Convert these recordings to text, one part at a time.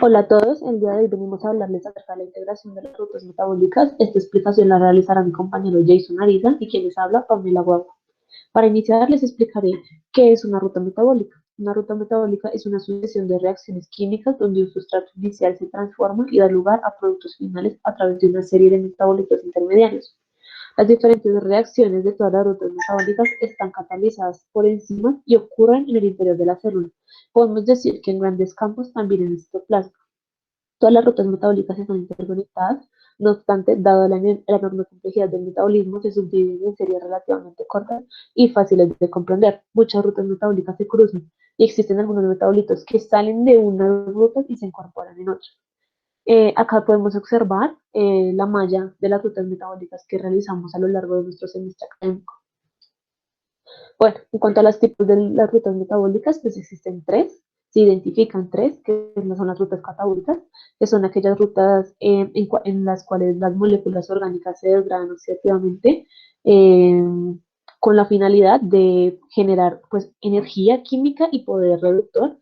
Hola a todos, el día de hoy venimos a hablarles acerca de la integración de las rutas metabólicas. Esta explicación la realizará mi compañero Jason Ariza y quien les habla, Pamela Guagua. Para iniciar les explicaré qué es una ruta metabólica. Una ruta metabólica es una sucesión de reacciones químicas donde un sustrato inicial se transforma y da lugar a productos finales a través de una serie de metabolitos intermediarios. Las diferentes reacciones de todas las rutas metabólicas están catalizadas por enzimas y ocurren en el interior de la célula. Podemos decir que en grandes campos también en el citoplasma. Todas las rutas metabólicas están interconectadas, no obstante, dado la enorme complejidad del metabolismo, se subdividen en series relativamente cortas y fáciles de comprender. Muchas rutas metabólicas se cruzan y existen algunos metabolitos que salen de unas rutas y se incorporan en otras. Acá podemos observar la malla de las rutas metabólicas que realizamos a lo largo de nuestro semestre académico. Bueno, en cuanto a los tipos de las rutas metabólicas, pues existen tres, se identifican tres, que no son las rutas catabólicas, que son aquellas rutas en las cuales las moléculas orgánicas se degradan oxidativamente eh, con la finalidad de generar pues, energía química y poder reductor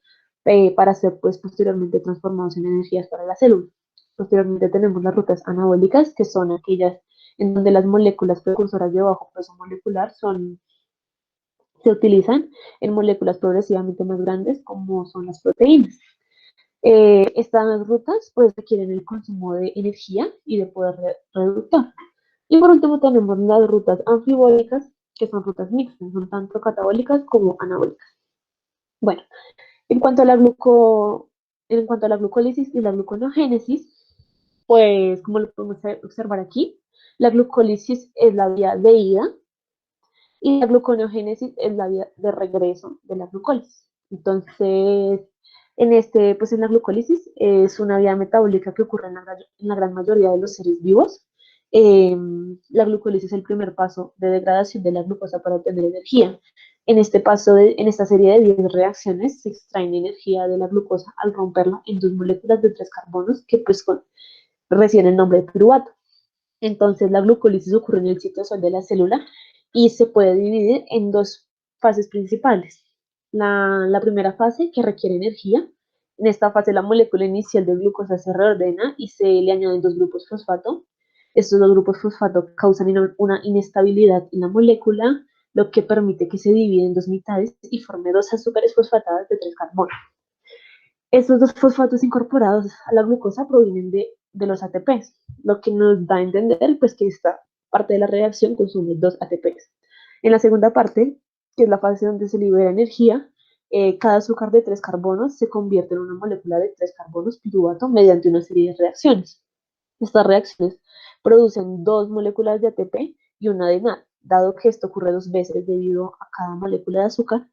para ser pues, posteriormente transformados en energías para la célula. Posteriormente tenemos las rutas anabólicas, que son aquellas en donde las moléculas precursoras de bajo peso molecular se utilizan en moléculas progresivamente más grandes como son las proteínas. Estas rutas pues requieren el consumo de energía y de poder reductor. Y por último tenemos las rutas anfibólicas, que son rutas mixtas, son tanto catabólicas como anabólicas. Bueno, en cuanto a en cuanto a la glucólisis y la gluconeogénesis, pues como lo podemos observar aquí, la glucólisis es la vía de ida y la gluconeogénesis es la vía de regreso de la glucólisis. Entonces, pues en la glucólisis es una vía metabólica que ocurre en la gran mayoría de los seres vivos. Eh, la glucólisis es el primer paso de degradación de la glucosa para obtener energía. En esta serie de 10 reacciones se extrae energía de la glucosa al romperla en dos moléculas de tres carbonos que pues reciben el nombre de piruvato. Entonces, la glucólisis ocurre en el citosol de la célula y se puede dividir en dos fases principales. La primera fase, que requiere energía. En esta fase, la molécula inicial de glucosa se reordena y se le añaden dos grupos fosfato. Estos dos grupos fosfato causan una inestabilidad en la molécula, lo que permite que se divida en dos mitades y forme dos azúcares fosfatadas de tres carbonos. Estos dos fosfatos incorporados a la glucosa provienen de los ATPs, lo que nos da a entender pues, que esta parte de la reacción consume dos ATPs. En la segunda parte, que es la fase donde se libera energía, cada azúcar de tres carbonos se convierte en una molécula de tres carbonos piruvato mediante una serie de reacciones. Estas reacciones producen dos moléculas de ATP y una de NAD. Dado que esto ocurre dos veces debido a cada molécula de azúcar,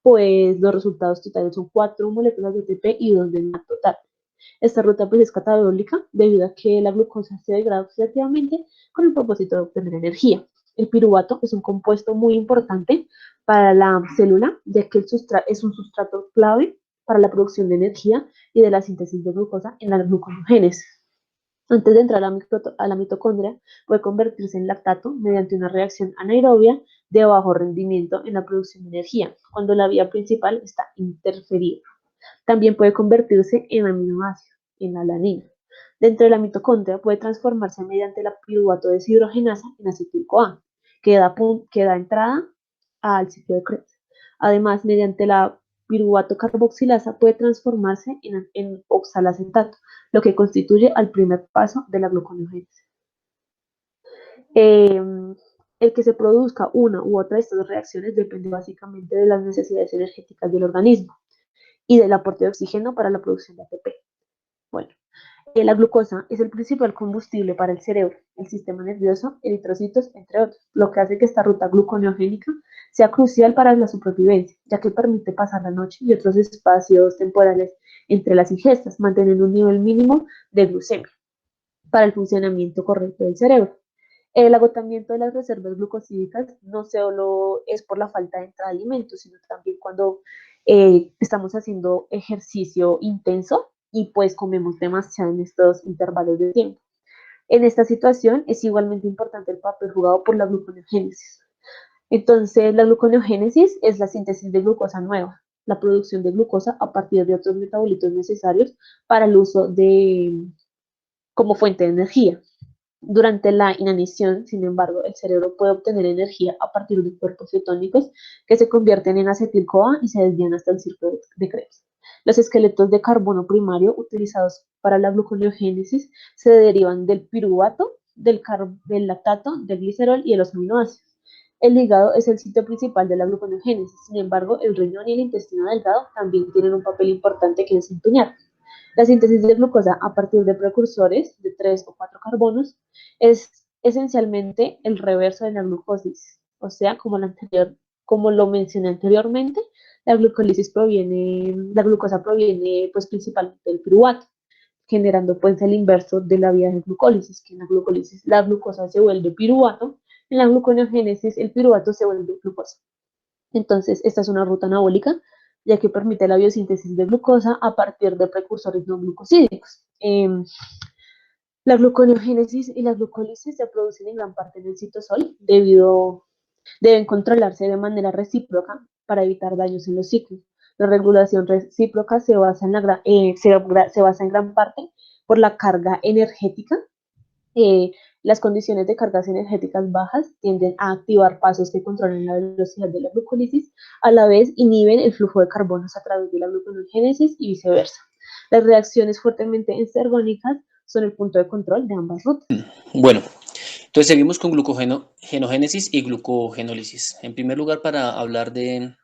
pues los resultados totales son 4 moléculas de ATP y 2 de NAD total. Esta ruta pues es catabólica debido a que la glucosa se degrada oxidativamente con el propósito de obtener energía. El piruvato es un compuesto muy importante para la célula, ya que es un sustrato clave para la producción de energía y de la síntesis de glucosa en la gluconeogénesis. Antes de entrar a la mitocondria, puede convertirse en lactato mediante una reacción anaerobia de bajo rendimiento en la producción de energía, cuando la vía principal está interferida. También puede convertirse en aminoácido, en alanina. Dentro de la mitocondria puede transformarse mediante la piruvato deshidrogenasa en acetil-CoA, que da entrada al ciclo de Krebs. Además, mediante la piruvato carboxilasa puede transformarse en oxalacetato, lo que constituye el primer paso de la gluconeogénesis. Eh, el que se produzca una u otra de estas reacciones depende básicamente de las necesidades energéticas del organismo y del aporte de oxígeno para la producción de ATP. Bueno, la glucosa es el principal combustible para el cerebro, el sistema nervioso, eritrocitos, entre otros, lo que hace que esta ruta gluconeogénica sea crucial para la supervivencia, ya que permite pasar la noche y otros espacios temporales entre las ingestas, manteniendo un nivel mínimo de glucemia para el funcionamiento correcto del cerebro. El agotamiento de las reservas glucosídicas no solo es por la falta de entrada de alimentos, sino también cuando estamos haciendo ejercicio intenso y pues comemos demasiado en estos intervalos de tiempo. En esta situación es igualmente importante el papel jugado por la gluconeogénesis. Entonces, la gluconeogénesis es la síntesis de glucosa nueva la producción de glucosa a partir de otros metabolitos necesarios para el uso como fuente de energía. Durante la inanición, sin embargo, el cerebro puede obtener energía a partir de cuerpos cetónicos que se convierten en acetil-CoA y se desvían hasta el ciclo de Krebs. Los esqueletos de carbono primario utilizados para la gluconeogénesis se derivan del piruvato, del lactato, del glicerol y de los aminoácidos. El hígado es el sitio principal de la gluconeogénesis, sin embargo, el riñón y el intestino delgado también tienen un papel importante que desempeñar. La síntesis de glucosa a partir de precursores de 3 o 4 carbonos es esencialmente el reverso de la glucólisis, o sea, como lo mencioné anteriormente, la glucosa proviene pues principalmente del piruvato, generando pues el inverso de la vía de glucólisis, que en la glucólisis la glucosa se vuelve piruvato, en la gluconeogénesis el piruvato se vuelve glucosa. Entonces, esta es una ruta anabólica, ya que permite la biosíntesis de glucosa a partir de precursores no glucosídicos. La gluconeogénesis y la glucólisis se producen en gran parte en el citosol, deben controlarse de manera recíproca para evitar daños en los ciclos. La regulación recíproca se basa en gran parte por la carga energética. Las condiciones de cargas energéticas bajas tienden a activar pasos que controlan la velocidad de la glucólisis, a la vez inhiben el flujo de carbonos a través de la gluconeogénesis y viceversa. Las reacciones fuertemente enstergónicas son el punto de control de ambas rutas. Bueno, entonces seguimos con glucogenogénesis y glucogenólisis. En primer lugar, para hablar de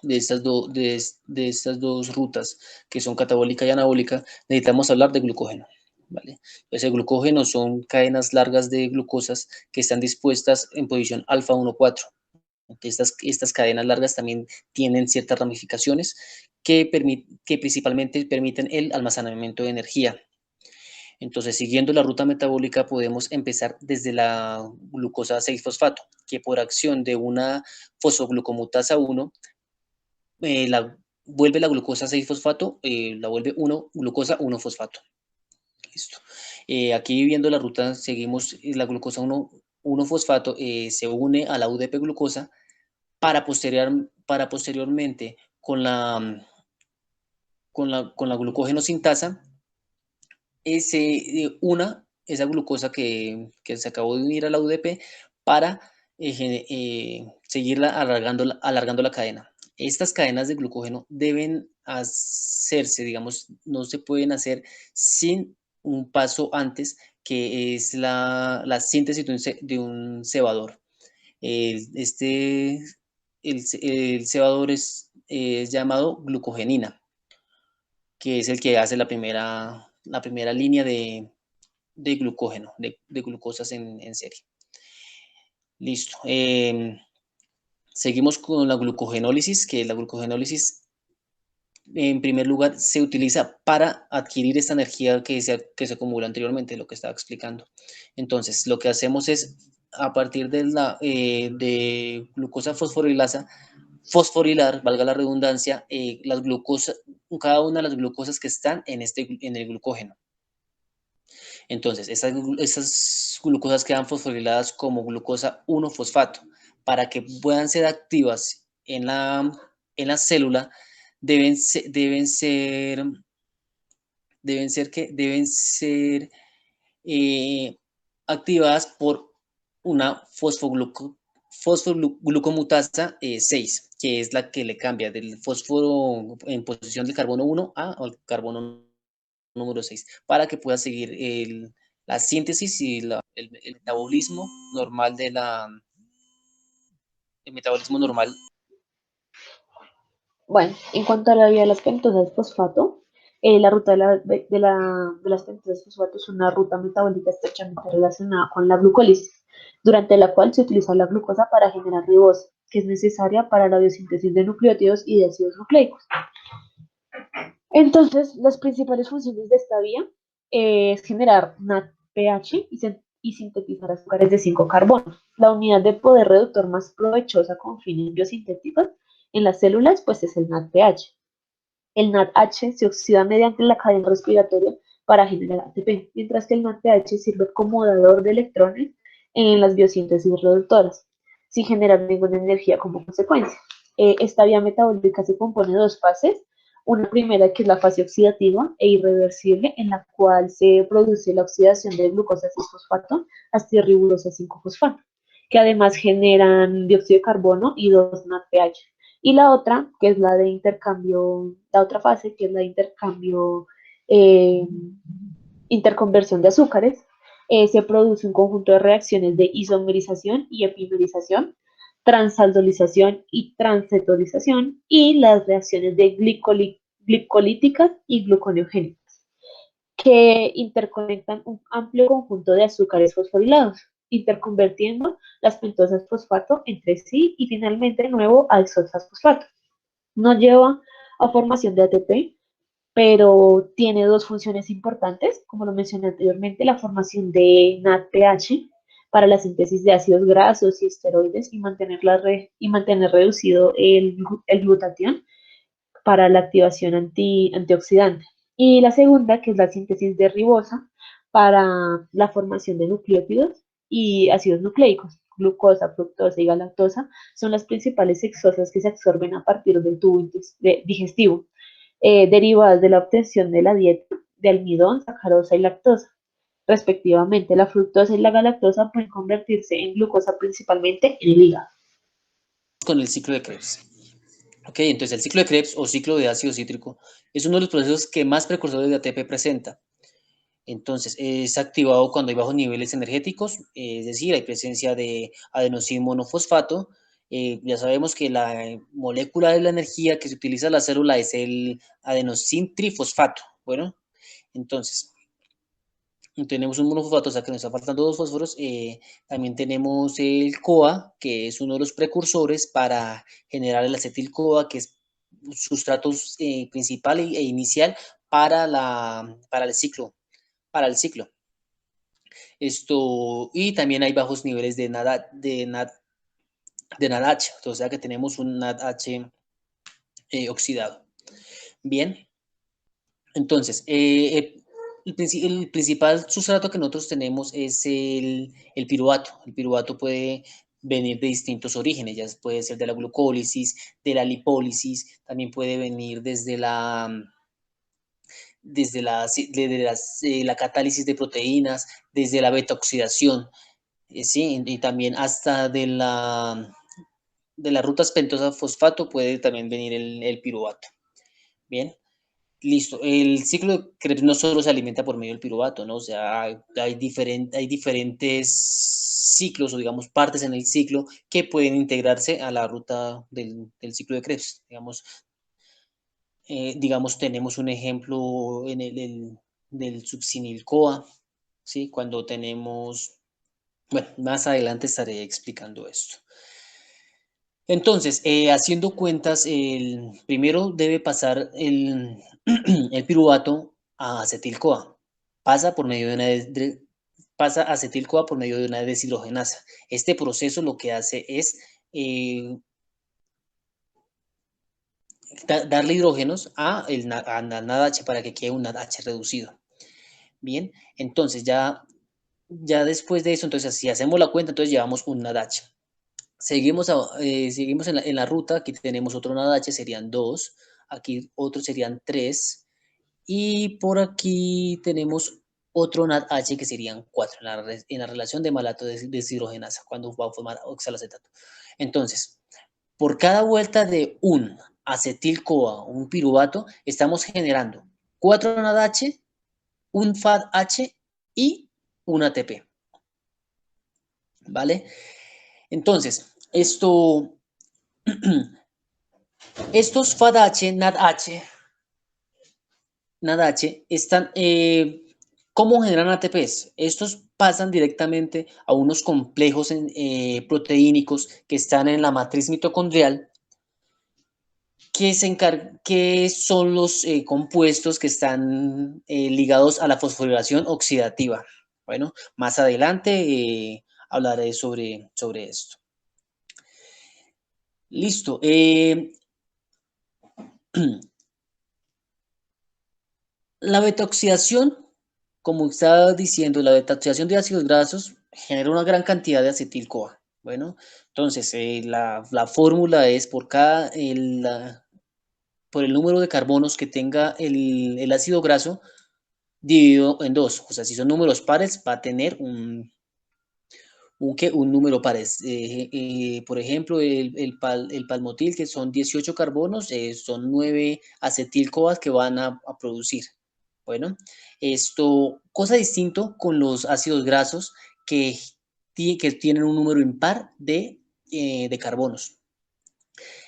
estas dos rutas, que son catabólica y anabólica, necesitamos hablar de glucógeno. ¿Vale? Entonces el glucógeno son cadenas largas de glucosas que están dispuestas en posición alfa 1,4. Estas cadenas largas también tienen ciertas ramificaciones que principalmente permiten el almacenamiento de energía. Entonces, siguiendo la ruta metabólica, podemos empezar desde la glucosa 6-fosfato, que por acción de una fosfoglucomutasa 1, vuelve la glucosa 6-fosfato, la vuelve glucosa 1-fosfato. Listo. Aquí viendo la ruta, seguimos la glucosa 1-fosfato, se une a la UDP glucosa para posteriormente con la glucógeno sintasa, esa glucosa que se acabó de unir a la UDP para seguirla alargando la cadena. Estas cadenas de glucógeno deben hacerse, digamos, no se pueden hacer sin un paso antes, que es la síntesis de un cebador. El cebador es llamado glucogenina, que es el que hace la primera línea de glucógeno, de glucosas en serie. Listo. Seguimos con la glucogenólisis, que la glucogenólisis en primer lugar se utiliza para adquirir esta energía que se acumula anteriormente, lo que estaba explicando. Entonces, lo que hacemos es, a partir de glucosa fosforilar, valga la redundancia, cada una de las glucosas que están en el glucógeno. Entonces, esas glucosas quedan fosforiladas como glucosa 1-fosfato. Para que puedan ser activas en la célula, deben ser activadas por una fosfoglucomutasa 6, que es la que le cambia del fósforo en posición del carbono 1 al carbono número 6, para que pueda seguir la síntesis y el metabolismo normal el metabolismo normal. Bueno, en cuanto a la vía de las pentosas fosfato, la ruta de las pentosas fosfato es una ruta metabólica estrechamente relacionada con la glucólisis, durante la cual se utiliza la glucosa para generar ribosa, que es necesaria para la biosíntesis de nucleótidos y de ácidos nucleicos. Entonces, las principales funciones de esta vía es generar NADPH y sintetizar azúcares de 5 carbonos. La unidad de poder reductor más provechosa con fines biosintéticos en las células, pues es el NADPH. El NADH se oxida mediante la cadena respiratoria para generar ATP, mientras que el NADPH sirve como dador de electrones en las biosíntesis reductoras, sin generar ninguna energía como consecuencia. Esta vía metabólica se compone de dos fases. Una primera que es la fase oxidativa e irreversible, en la cual se produce la oxidación de glucosa 6-fosfato a estirribulosa 5-fosfato, que además generan dióxido de carbono y 2-NADPH. Y la otra, que es la de intercambio, la otra fase, que es la de intercambio, eh, interconversión de azúcares, se produce un conjunto de reacciones de isomerización y epimerización, transaldolización y transcetonización, y las reacciones de glicolíticas y gluconeogénicas, que interconectan un amplio conjunto de azúcares fosforilados, interconvirtiendo las pentosas fosfato entre sí y finalmente de nuevo a exosas fosfato. No lleva a formación de ATP, pero tiene dos funciones importantes, como lo mencioné anteriormente, la formación de NADPH para la síntesis de ácidos grasos y esteroides y mantener reducido el glutatión para la activación antioxidante. Y la segunda, que es la síntesis de ribosa para la formación de nucleótidos y ácidos nucleicos. Glucosa, fructosa y galactosa son las principales hexosas que se absorben a partir del tubo digestivo, derivadas de la obtención de la dieta de almidón, sacarosa y lactosa. Respectivamente, la fructosa y la galactosa pueden convertirse en glucosa principalmente en el hígado. Con el ciclo de Krebs. Ok, entonces el ciclo de Krebs o ciclo de ácido cítrico es uno de los procesos que más precursores de ATP presenta. Entonces, es activado cuando hay bajos niveles energéticos, es decir, hay presencia de adenosín monofosfato. Ya sabemos que la molécula de la energía que se utiliza en la célula es el adenosín trifosfato. Bueno, entonces, tenemos un monofosfato, o sea que nos está faltando dos fósforos. También tenemos el CoA, que es uno de los precursores para generar el acetil-CoA, que es sustrato principal e inicial para el ciclo. Y también hay bajos niveles de NADH, o sea que tenemos un NADH oxidado. Bien, entonces, el principal sustrato que nosotros tenemos es el piruvato. El piruvato puede venir de distintos orígenes, ya puede ser de la glucólisis, de la lipólisis, también puede venir desde la catálisis de proteínas, desde la beta-oxidación, ¿sí? Y también hasta de las rutas pentosa fosfato puede también venir el piruvato. Bien. Listo. El ciclo de Krebs no solo se alimenta por medio del piruvato, ¿no? O sea, hay diferentes ciclos o, digamos, partes en el ciclo que pueden integrarse a la ruta del ciclo de Krebs. Digamos, tenemos un ejemplo en del succinil-CoA, ¿sí? Cuando tenemos, bueno, más adelante estaré explicando esto. Entonces, haciendo cuentas, primero debe pasar el piruvato a acetil-CoA. Pasa por medio de pasa acetil-CoA por medio de una deshidrogenasa. Este proceso lo que hace es darle hidrógenos a NADH para que quede un NADH reducido. Bien, entonces ya después de eso, entonces si hacemos la cuenta, entonces llevamos un NADH. Seguimos en la ruta, aquí tenemos otro NADH, serían 2, aquí otros serían 3, y por aquí tenemos otro NADH que serían 4, en la relación de malato deshidrogenasa, cuando va a formar oxalacetato. Entonces, por cada vuelta de un acetil-CoA, un piruvato, estamos generando 4 NADH, un FADH y un ATP. ¿Vale? Entonces, estos FADH, NADH están, ¿cómo generan ATPs? Estos pasan directamente a unos complejos proteínicos que están en la matriz mitocondrial, que son los compuestos que están ligados a la fosforilación oxidativa. Bueno, más adelante hablaré sobre esto. Listo. La beta-oxidación, como estaba diciendo, la beta-oxidación de ácidos grasos genera una gran cantidad de acetil-CoA. Bueno, entonces la fórmula es por el número de carbonos que tenga el ácido graso dividido en 2. O sea, si son números pares, va a tener un número pares. Por ejemplo, el palmotil, que son 18 carbonos, son 9 acetil-CoAs que van a producir. Bueno, cosa distinto con los ácidos grasos que tienen un número impar de carbonos.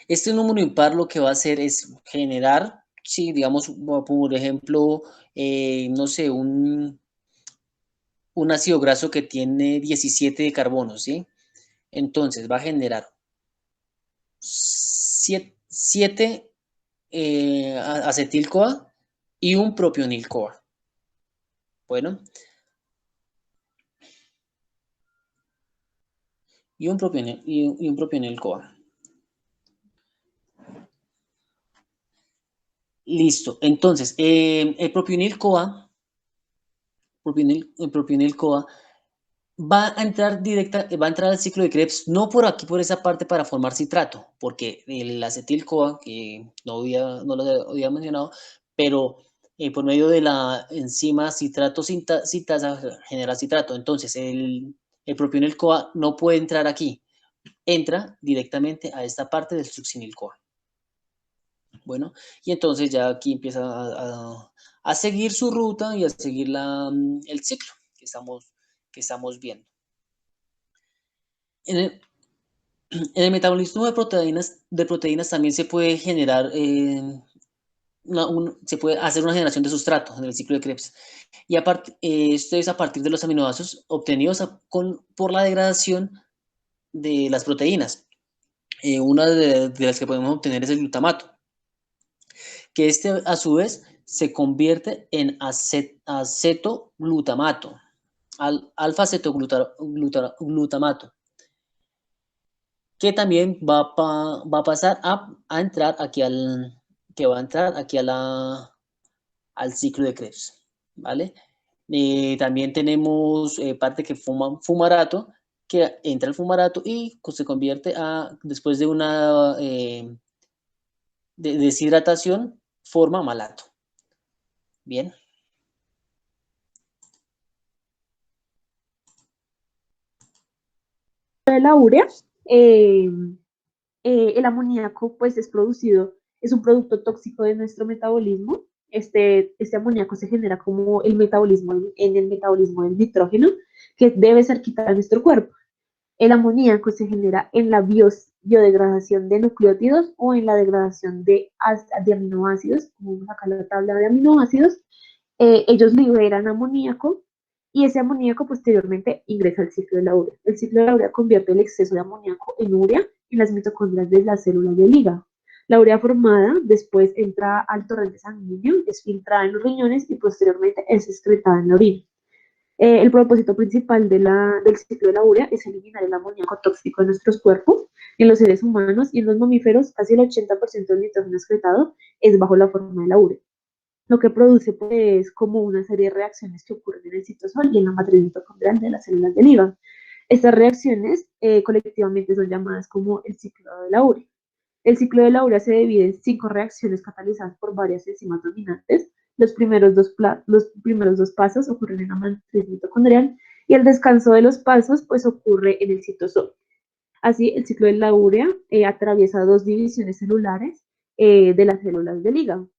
Este número impar lo que va a hacer es generar, sí, digamos, por ejemplo, no sé, un ácido graso que tiene 17 de carbono, ¿sí? Entonces va a generar 7 acetil-CoA y un propionil-CoA. Bueno, y un propionil-CoA. Listo. Entonces, el propionil-CoA va a entrar al ciclo de Krebs, no por aquí, por esa parte para formar citrato, porque el acetil-CoA, que no lo había mencionado, pero por medio de la enzima citrato sintasa genera citrato. Entonces, el propionil-CoA no puede entrar aquí, entra directamente a esta parte del succinil-CoA. Bueno, y entonces ya aquí empieza a seguir su ruta y a seguir el ciclo que estamos viendo. En el, en el metabolismo de proteínas también se puede generar, se puede hacer una generación de sustrato en el ciclo de Krebs. Y esto es a partir de los aminoácidos obtenidos por la degradación de las proteínas. Una de las que podemos obtener es el glutamato, que a su vez se convierte en acetoglutamato, alfa-acetoglutamato, que también va a pasar a entrar aquí al ciclo de Krebs, ¿vale? También tenemos parte que fumarato, que entra el fumarato y se convierte después de una deshidratación, forma malato. Bien. De la urea, eh, el amoníaco pues es un producto tóxico de nuestro metabolismo. Este amoníaco se genera como en el metabolismo del nitrógeno, que debe ser quitado de nuestro cuerpo. El amoníaco se genera en la biodegradación de nucleótidos o en la degradación de aminoácidos, como vemos acá en la tabla de aminoácidos. Ellos liberan amoníaco y ese amoníaco posteriormente ingresa al ciclo de la urea. El ciclo de la urea convierte el exceso de amoníaco en urea en las mitocondrias de las células del hígado. La urea formada después entra al torrente sanguíneo, es filtrada en los riñones y posteriormente es excretada en la orina. El propósito principal del ciclo de la urea es eliminar el amoníaco tóxico de nuestros cuerpos. En los seres humanos y en los mamíferos, casi el 80% del nitrógeno excretado es bajo la forma de la urea, lo que produce pues como una serie de reacciones que ocurren en el citosol y en la matriz mitocondrial de las células del hígado. Estas reacciones colectivamente son llamadas como el ciclo de la urea. El ciclo de la urea se divide en 5 reacciones catalizadas por varias enzimas dominantes. Los primeros dos pasos ocurren en la matriz mitocondrial y el descanso de los pasos pues ocurre en el citosol. Así, el ciclo de la urea atraviesa dos divisiones celulares de las células del hígado.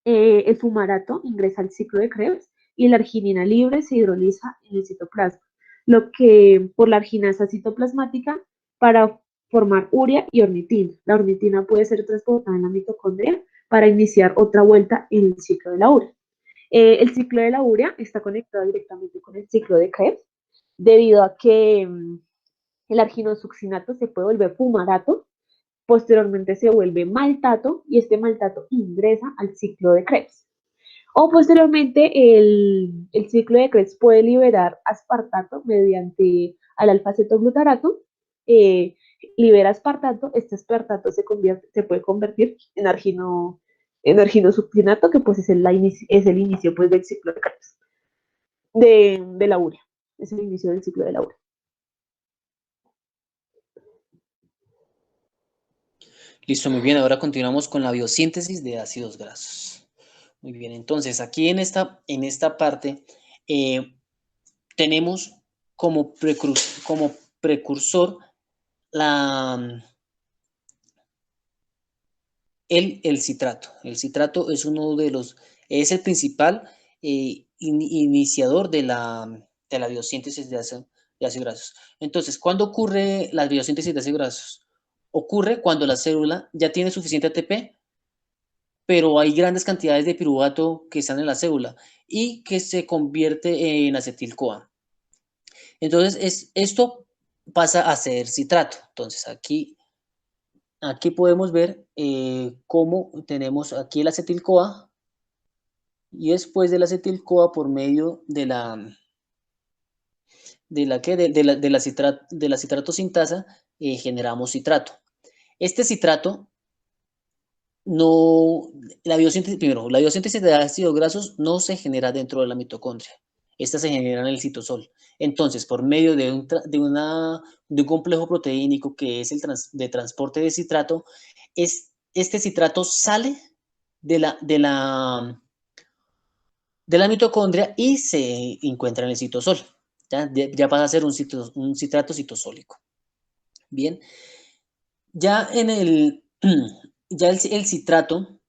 El fumarato ingresa al ciclo de Krebs y la arginina libre se hidroliza en el citoplasma, lo que por la arginasa citoplasmática para formar urea y ornitina. La ornitina puede ser transportada en la mitocondria para iniciar otra vuelta en el ciclo de la urea. El ciclo de la urea está conectado directamente con el ciclo de Krebs debido a que el arginosuccinato se puede volver fumarato, posteriormente se vuelve maltato y este maltato ingresa al ciclo de Krebs. O posteriormente el ciclo de Krebs puede liberar aspartato mediante al alfa-acetoglutarato, eh, libera aspartato, este aspartato se puede convertir en arginosuccinato, que pues es el inicio pues, del ciclo de Krebs, de la urea, es el inicio del ciclo de la urea. Listo, muy bien. Ahora continuamos con la biosíntesis de ácidos grasos. Muy bien, entonces aquí en esta parte tenemos como precursor la, el citrato. El citrato es es el principal iniciador de la biosíntesis de ácidos grasos. Entonces, ¿cuándo ocurre la biosíntesis de ácidos grasos? Ocurre cuando la célula ya tiene suficiente ATP, pero hay grandes cantidades de piruvato que están en la célula y que se convierte en acetil-CoA. Entonces, esto pasa a ser citrato. Entonces, aquí podemos ver cómo tenemos aquí el acetil-CoA y después del acetil-CoA por medio de la citrato sintasa generamos citrato. Este citrato no, la biosíntesis de ácidos grasos no se genera dentro de la mitocondria. Esta se genera en el citosol. Entonces, por medio de un complejo proteínico que es de transporte de citrato, este citrato sale de la mitocondria y se encuentra en el citosol. Ya pasa a ser un citrato citosólico. Bien, ya el citrato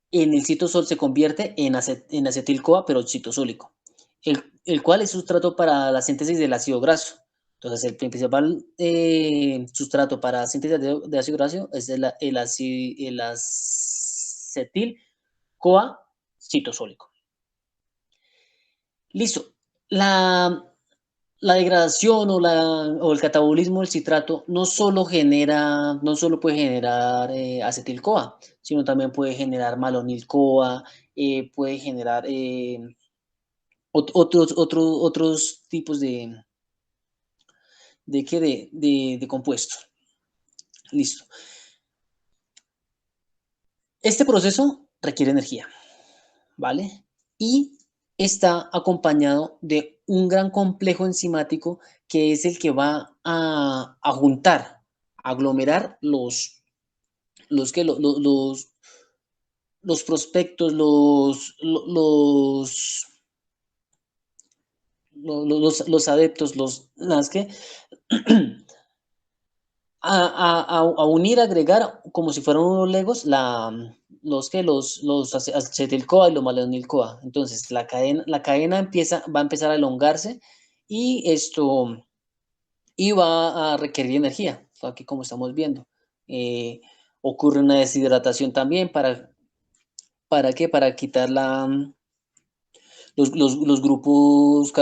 en el citosol se convierte en acetil-CoA, pero citosólico, el cual es sustrato para la síntesis del ácido graso. Entonces, el principal sustrato para la síntesis de ácido graso es el acetil-CoA citosólico. Listo. La degradación o el catabolismo del citrato no solo puede generar acetil-CoA, sino también puede generar malonil-CoA, puede generar otros tipos de compuestos. Listo. Este proceso requiere energía, ¿vale? Y está acompañado de un gran complejo enzimático que es el que va a juntar, a aglomerar los prospectos, los adeptos, a unir, agregar como si fueran unos legos los acetil-CoA y los malonil-CoA. Entonces la cadena va a empezar a elongarse y va a requerir energía. Aquí como estamos viendo. Ocurre una deshidratación también ¿para qué? Para quitar los grupos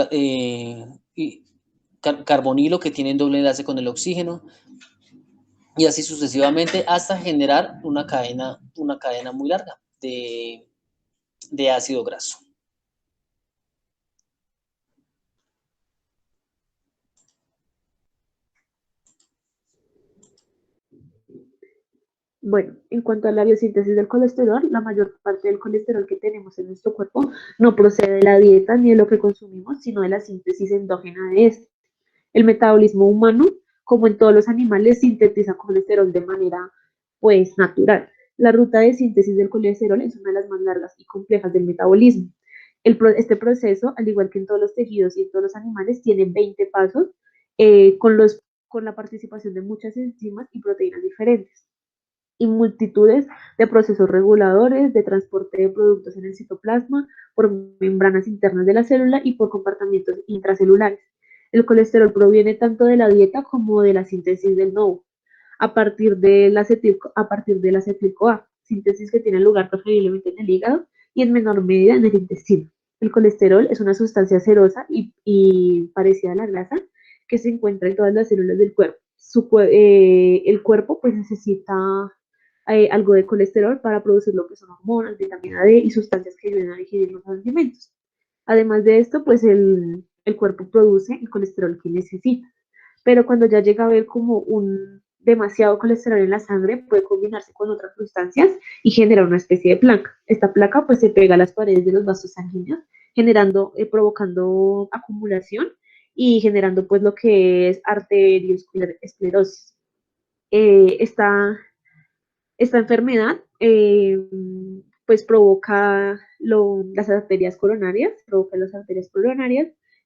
carbonilo que tienen doble enlace con el oxígeno y así sucesivamente hasta generar una cadena muy larga de ácido graso. Bueno, en cuanto a la biosíntesis del colesterol, la mayor parte del colesterol que tenemos en nuestro cuerpo no procede de la dieta ni de lo que consumimos, sino de la síntesis endógena de este. El metabolismo humano, como en todos los animales, sintetiza colesterol de manera, pues, natural. La ruta de síntesis del colesterol es una de las más largas y complejas del metabolismo. Este proceso, al igual que en todos los tejidos y en todos los animales, tiene 20 pasos con la participación de muchas enzimas y proteínas diferentes y multitudes de procesos reguladores de transporte de productos en el citoplasma, por membranas internas de la célula y por compartimientos intracelulares. El colesterol proviene tanto de la dieta como de la síntesis del novo, a partir del acetil-CoA, síntesis que tiene lugar preferiblemente en el hígado y en menor medida en el intestino. El colesterol es una sustancia cerosa y parecida a la grasa que se encuentra en todas las células del cuerpo. El cuerpo pues necesita algo de colesterol para producir lo que son hormonas, vitamina D y sustancias que ayudan a digerir los alimentos. Además de esto, pues el cuerpo produce el colesterol que necesita. Pero cuando ya llega a haber como un demasiado colesterol en la sangre, puede combinarse con otras sustancias y generar una especie de placa. Esta placa pues se pega a las paredes de los vasos sanguíneos, provocando acumulación y generando pues lo que es arteriosclerosis. Esta Esta enfermedad pues provoca las arterias coronarias,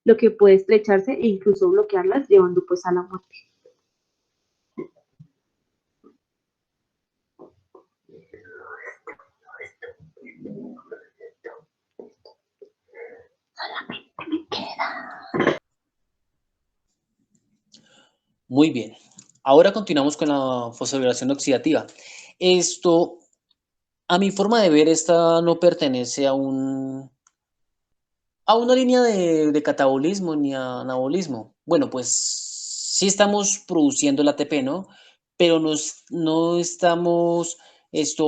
lo que puede estrecharse e incluso bloquearlas, llevando pues a la muerte. Muy bien. Ahora continuamos con la fosforilación oxidativa. Esto, a mi forma de ver, esta no pertenece a una línea de catabolismo ni a anabolismo. Bueno, pues sí estamos produciendo el ATP, ¿no? Pero no estamos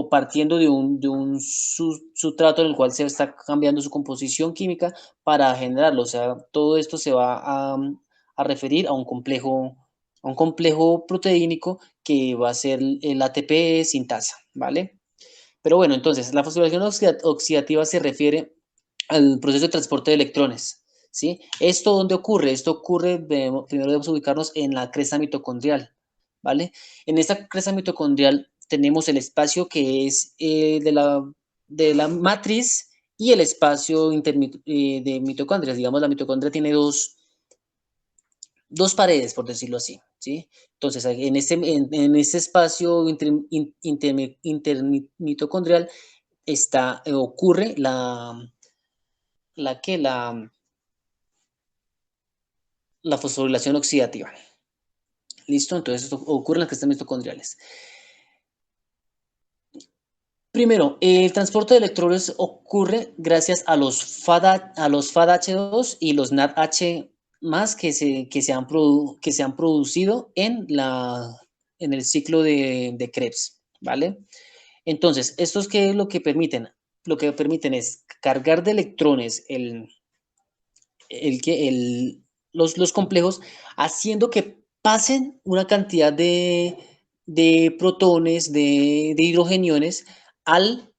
partiendo de un sustrato en el cual se está cambiando su composición química para generarlo. O sea, todo esto se va a referir a un complejo proteínico que va a ser el ATP sintasa, ¿vale? Pero bueno, entonces, la fosforilación oxidativa se refiere al proceso de transporte de electrones, ¿sí? ¿Esto dónde ocurre? Esto ocurre, primero debemos ubicarnos en la cresta mitocondrial, ¿vale? En esta cresta mitocondrial tenemos el espacio que es de la matriz y el espacio de mitocondrias. Digamos, la mitocondria tiene dos paredes, por decirlo así, ¿sí? Entonces, en este espacio intermitocondrial ocurre la que la fosforilación oxidativa. ¿Listo? Entonces, esto ocurre en las crestas mitocondriales. Primero, el transporte de electrones ocurre gracias a los FADH2 y los NADH más que se han producido en el ciclo de Krebs, ¿vale? Entonces, ¿estos qué es lo que permiten? Lo que permiten es cargar de electrones los complejos, haciendo que pasen una cantidad de protones, de hidrogeniones, al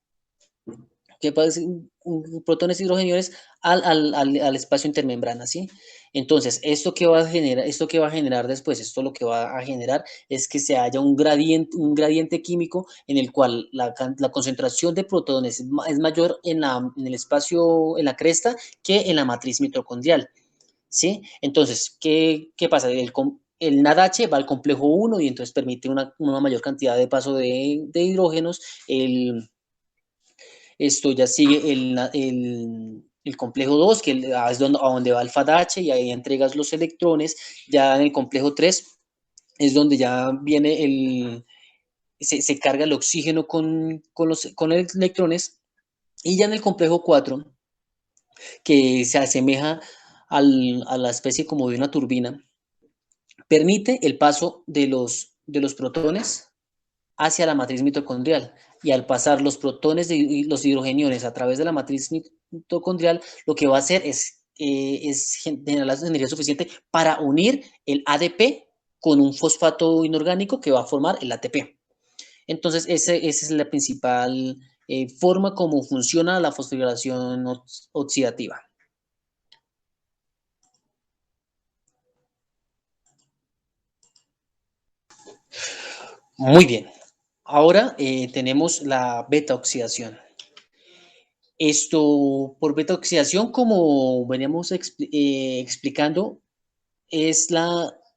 que pasen protones y hidrogeniones al espacio intermembrana, ¿sí? Entonces, ¿esto qué va a generar después? Esto lo que va a generar es que se haya un gradiente químico en el cual la concentración de protones es mayor en el espacio, en la cresta, que en la matriz mitocondrial, ¿sí? Entonces, ¿qué pasa? El NADH va al complejo 1 y entonces permite una mayor cantidad de paso de hidrógenos. Esto ya sigue el complejo 2, que es a donde va el FADH, y ahí entregas los electrones. Ya en el complejo 3 es donde ya se carga el oxígeno con los electrones. Y ya en el complejo 4, que se asemeja a la especie como de una turbina, permite el paso de los protones hacia la matriz mitocondrial. Y al pasar los protones y los hidrogeniones a través de la matriz mitocondrial, lo que va a hacer es generar la energía suficiente para unir el ADP con un fosfato inorgánico que va a formar el ATP. Entonces, esa es la principal forma como funciona la fosforilación oxidativa. Muy bien. Ahora tenemos la beta oxidación. Por beta oxidación, como veníamos explicando, es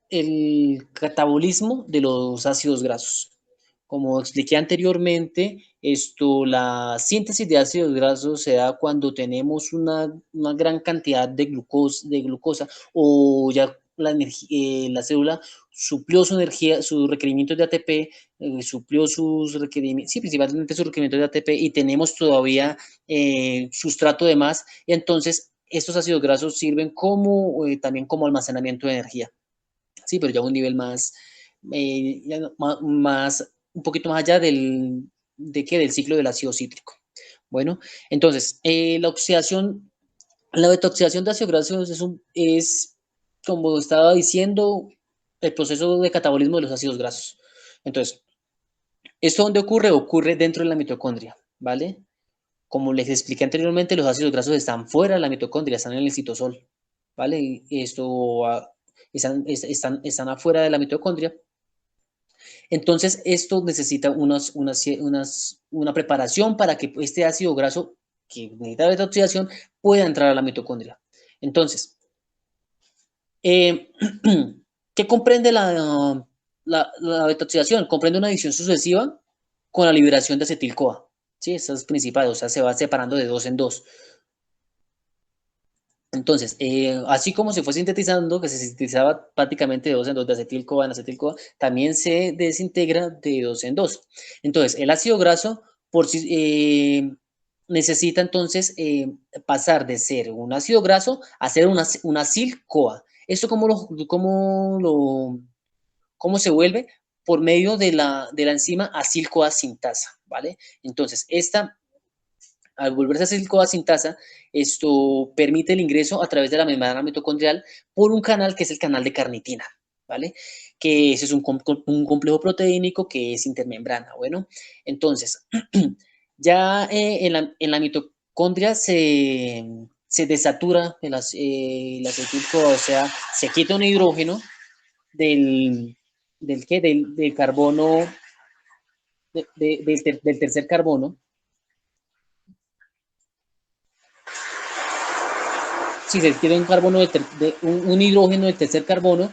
el catabolismo de los ácidos grasos. Como expliqué anteriormente, la síntesis de ácidos grasos se da cuando tenemos una gran cantidad de glucosa, o ya la célula suplió su energía, sus requerimientos de ATP, suplió sus requerimientos, sí, principalmente sus requerimientos de ATP, y tenemos todavía sustrato de más. Entonces, estos ácidos grasos sirven también como almacenamiento de energía, sí, pero ya a un nivel más, ya un poquito más allá del ciclo del ácido cítrico. Bueno, entonces, la betoxidación de ácidos grasos es, como estaba diciendo, el proceso de catabolismo de los ácidos grasos. Entonces, ¿esto dónde ocurre? Ocurre dentro de la mitocondria, ¿vale? Como les expliqué anteriormente, los ácidos grasos están fuera de la mitocondria, están en el citosol, ¿vale? Y están afuera de la mitocondria, Entonces, esto necesita una preparación para que este ácido graso que necesita beta oxidación pueda entrar a la mitocondria. Entonces, ¿qué comprende la beta oxidación? Comprende una adición sucesiva con la liberación de acetil-CoA. ¿Sí? Esa es principal, o sea, se va separando de dos en dos. Entonces, así como se fue sintetizando, que se sintetizaba prácticamente de dos en dos de acetil-CoA en acetil-CoA, también se desintegra de dos en dos. Entonces, el ácido graso por sí, necesita entonces pasar de ser un ácido graso a ser un acil-CoA. ¿Esto cómo se vuelve? Por medio de la enzima acil-CoA sintasa, ¿vale? Entonces, al volverse acetil-CoA sintasa, esto permite el ingreso a través de la membrana mitocondrial por un canal que es el canal de carnitina, ¿vale? Que ese es un complejo proteínico que es intermembrana, bueno. Entonces, ya en la mitocondria se desatura el acetil-CoA, o sea, se quita un hidrógeno del carbono, del tercer carbono. Si se quiere un carbono un hidrógeno del tercer carbono,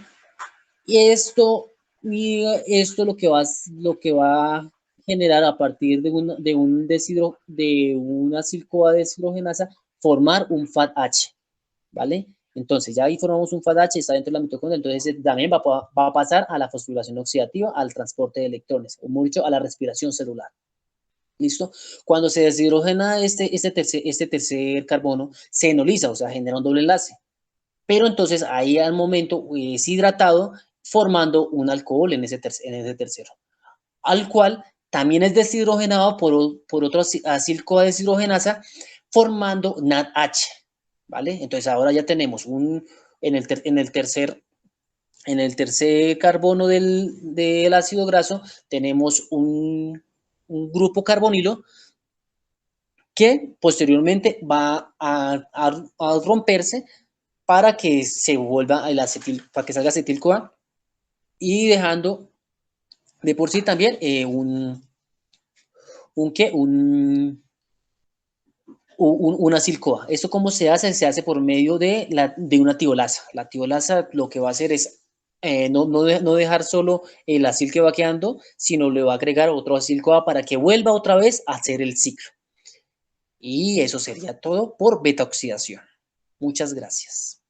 y esto lo que va a generar a partir de una acil-CoA deshidrogenasa, formar un FAT-H, ¿vale? Entonces ya ahí formamos un FAT-H, está dentro de la mitocondria, entonces también va a pasar a la fosforilación oxidativa, al transporte de electrones, o mucho a la respiración celular. ¿Listo? Cuando se deshidrogena este tercer carbono, se enoliza, o sea, genera un doble enlace. Pero entonces ahí al momento es hidratado formando un alcohol en ese tercero, al cual también es deshidrogenado por otro acil-CoA deshidrogenasa formando NADH, ¿vale? Entonces ahora ya tenemos en el tercer carbono del ácido graso tenemos un grupo carbonilo que posteriormente va a romperse para que se vuelva para que salga acetil-CoA y dejando de por sí también ¿qué? Una acil-CoA. ¿Esto cómo se hace? Se hace por medio de una tiolasa. La tiolasa lo que va a hacer es no dejar solo el acil que va quedando, sino le va a agregar otro acil-CoA para que vuelva otra vez a hacer el ciclo. Y eso sería todo por beta oxidación. Muchas gracias.